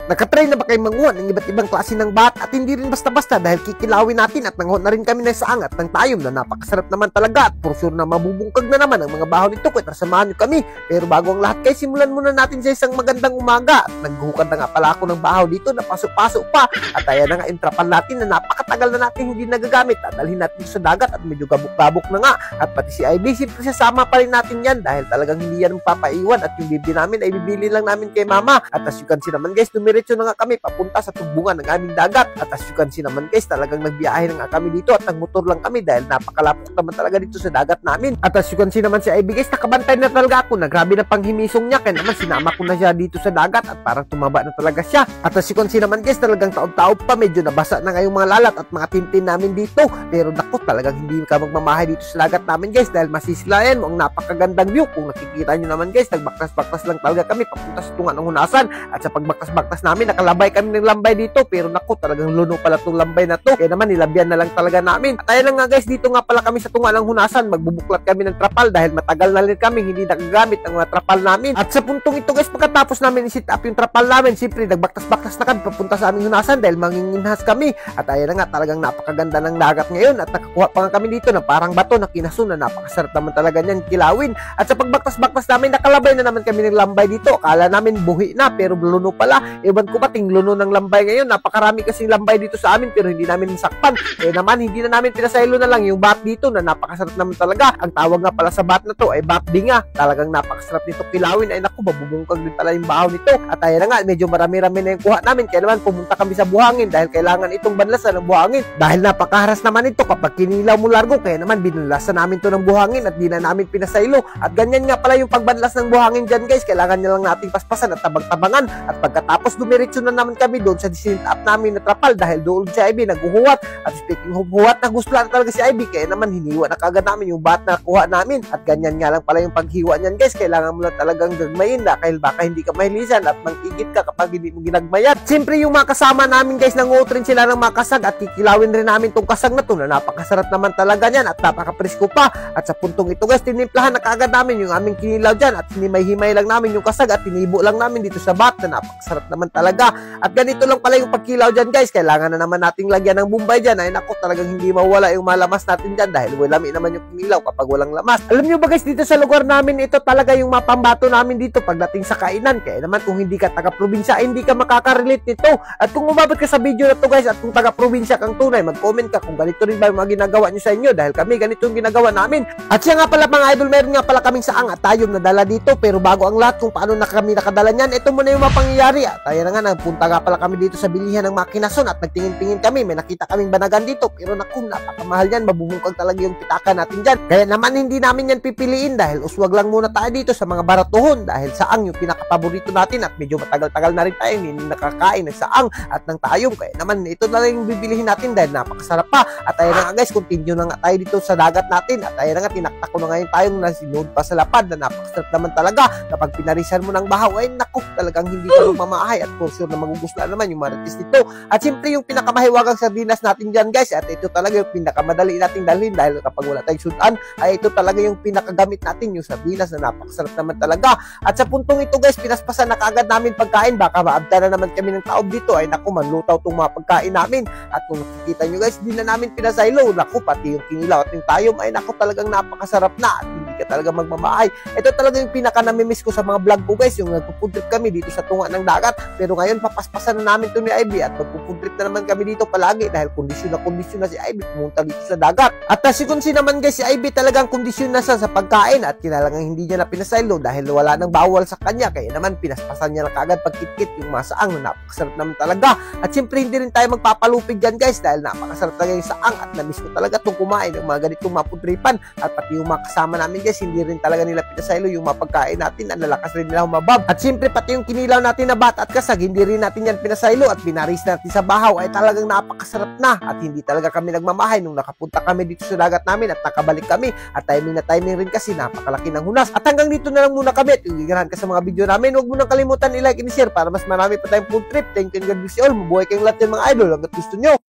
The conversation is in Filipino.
Nakatry na ba kayo manguha ng iba't ibang klase ng bat at hindi rin basta-basta dahil kikilawin natin at nanguha na rin kami ng saang at ng tayom na napakasarap naman talaga at for sure na mabubungkag na naman ang mga baho nito kaya samahan nyo kami. Pero bago ang lahat guys, simulan muna natin sa isang magandang umaga at naghukad na nga pala ako ng baho dito na paso-paso pa at ayan na nga yung trapal natin na napakatagal na natin hindi nagagamit at dalhin natin sa dagat at medyo gabok-gabok na nga at pati si IB siyempre sasama pa rin natin yan dahil talagang hindi yan papaiwan at yung bibi namin ay bibili lang namin kay mama at as you can see naman guys, dumiretso na nga kami papunta sa tubungan ng aming dagat at as you can see naman guys, talagang nagbiyahe na nga kami dito at nagmotor lang kami dahil napakalapok naman talaga dito sa dagat namin at as you can see naman si IB guys, nakabantay na talaga ako na grabe na panghimisong niya kaya naman sinama ko na siya dito sa dagat at parang tumaba na talaga siya at as you can see naman guys, talagang taob-taob pa, medyo nabasa na nga yung mga lalat at mga tintin namin dito pero naku, talagang hindi ka magmamahay dito sa dagat namin guys dahil masisilayan mo ang napakagandang view. Kung nakikita nyo naman guys, nagbaktas-baktas lang talaga kami papunta sa tunga ng hunasan at sa pagbaktas-baktas namin, nakalabay kami ng lambay dito pero naku, talagang luno pala itong lambay na to kaya naman nilabyan na lang talaga namin at ayan nga guys, dito nga pala kami sa tunga ng hunasan, magbubuklat kami ng trapal dahil matagal na rin kami hindi nagagamit ang mga trapal namin at sa puntong ito guys, pagkatapos namin i-set up yung trapal namin, siyempre nagbaktas-baktas na kami papunta sa aming hunasan dahil manginginhas kami at ayan nga, talagang napakaganda ng dagat ngayon at nakakuha pa nga kami dito na parang bato na kinasun na napakasarap naman talaga niyan kilawin at sa pagbaktas-baktas namin, nakalabay na naman kami ng lambay dito, akala namin buhi na pero luno pala, ewan ko ba ting luno ng lambay ngayon, napakarami kasing lambay dito sa amin pero hindi namin sakpan kaya naman hindi na namin pinasaylo na lang yung bat dito na napakasarap naman talaga. Ang tawag nga pala sa bat na to ay bat dinga, talagang napakasarap nito kilawin ay naku, mabubungkag din pala yung bahaw nito at ayan na nga, medyo marami-rami na yung kuha namin kaya naman pumunta kami sa buhangin dahil kailangan itong banlasan ng buhangin dahil napakaharas naman ito kapag kinilaw mo largo kaya naman binalasan namin to ng buhangin at di na namin pinasaylo at ganyan nga pala yung pagbanlas ng buhangin dyan guys, kailangan nyo lang nating paspasan at tabag-tabangan at pagkatapos dumiretso na naman kami doon sa disinit up namin na trapal dahil doon si IB naghuhuwat at speaking of huwat, nagustuhan na talaga si IB kaya naman hiniwa na kagad namin yung bat na kuha namin at ganyan nga lang pala yung paghiwa niyan guys, kailangan mo lang talagang gagmayin dahil baka hindi ka mahilisan at mangigit ka kapag hindi mo ginagmayan. Siyempre yung mga kasama namin guys, nanguot rin sila ng mga kasag at kikilawin rin namin tong kasag na to na napakasarap naman talaga niyan at napakapresko pa at sa puntong ito guys, tinimplahan na kagad namin yung aming kinilaw dyan at hinimay-himay lang namin yung kasag at tinibo lang namin dito sa bat na napakasarap naman talaga at ganito lang pala yung pagkilaw dyan guys, kailangan na naman nating lagyan ng bumbay dyan ay naku, talagang hindi mawala yung malamas natin dyan dahil walami naman yung kinilaw kapag walang lamas. Alam nyo ba guys, dito sa lugar namin ito talaga yung mapambato namin dito pagdating sa kainan kaya naman kung hindi ka taga-probinsya hindi ka makakarelate nito at kung umabot ka sa video na to guys at kung taga-probinsya kang tunay, mag-comment ka kung ganito rin ba yung mga ginagawa nyo sa inyo dahil kami ganito yung ginagawa namin at siya nga pala mga idol, meron nga pala kaming saang at tayom na dala dito pero bago ang lahat kung paano na kami nakadala niyan, ito muna yung mga pangyayari at ayan na nga, nagpunta nga pala kami dito sa bilihan ng makinason at nagtingin-tingin kami, may nakita kaming banagan dito pero naku, napakamahal yan, mabubungkag talaga yung pitaka natin dyan kaya naman hindi namin yan pipiliin dahil uswag lang muna tayo dito sa mga baratuhon dahil saang yung pinakapaborito natin at medyo matagal-tagal na rin tayo hindi nakakain ng saang at ng tayom kaya naman ito na lang yung bibilihin natin dahil napakasarap pa at ayan na nga guys, continue na nga tayo dito sa dagat natin at ayan na nga, tinaktak ko na nga yung tayong na sinod pa sa lapad na napakasarap naman talaga kapag pinarisan mo ng bahaw ay naku, talagang hindi ka mamahay at for sure na magugustuhan naman yung marites nito at siyempre yung pinakamahiwagang sardinas natin dyan guys at ito talaga yung pinakamadali nating dalhin dahil kapag wala tayong sudan ay ito talaga yung pinakagamit natin yung sardinas na napakasarap naman talaga at sa puntong ito guys, pinaspasan na kaagad namin pagkain baka maabda na naman kami ng taob dito ay naku, manlutaw itong mga pagkain namin at kung nakikita nyo guys, di na namin pinasaylo naku, pati yung kinilaw at yung tayom ay naku, talagang napakasarap na at hindi ka talaga magmamahay. Ito talaga yung pinaka namimiss ko sa mga vlog ko guys, yung nagpupuntrip kami dito sa tunga ng dagat pero ngayon papaspasan na namin ito ni IB at magpupuntrip na naman kami dito palagi dahil kondisyon na si IB pumunta dito sa dagat at nasikunsi naman guys si IB talagang kondisyon na siya sa pagkain at kinalangang hindi niya na pinasaylo dahil wala nang bawal sa kanya kaya naman pinaspasan niya na kagad pagkit-kit yung masaang na napakasarap naman talaga at siyempre hindi rin tayo magpapalupig dyan guys dahil napakasarap talaga yung saang at namiss ko talaga itong kumain ng mga ganitong maputripan at pati yung mga kasama namin guys hindi rin talaga nila pinasaylo yung mga pagkain natin at nalakas rin nila humabab at siyempre pati yung kinilaw natin na bat at kasag hindi rin natin yan pinasaylo at binaris natin sa bahaw ay talagang napakasarap na at hindi talaga kami nagmamahay nung nakapunta kami dito sa dagat namin at nakabalik kami at timing na timing rin kasi napakalaki ng hunas at hanggang dito na lang muna kami at kung giganahan ka sa mga video namin, huwag mo nang kalimutan i-like and share para mas marami pa tayong food trip. Thank you and God bless you all. Mabuhay kayong lahat yan mga idol hanggat gusto nyo.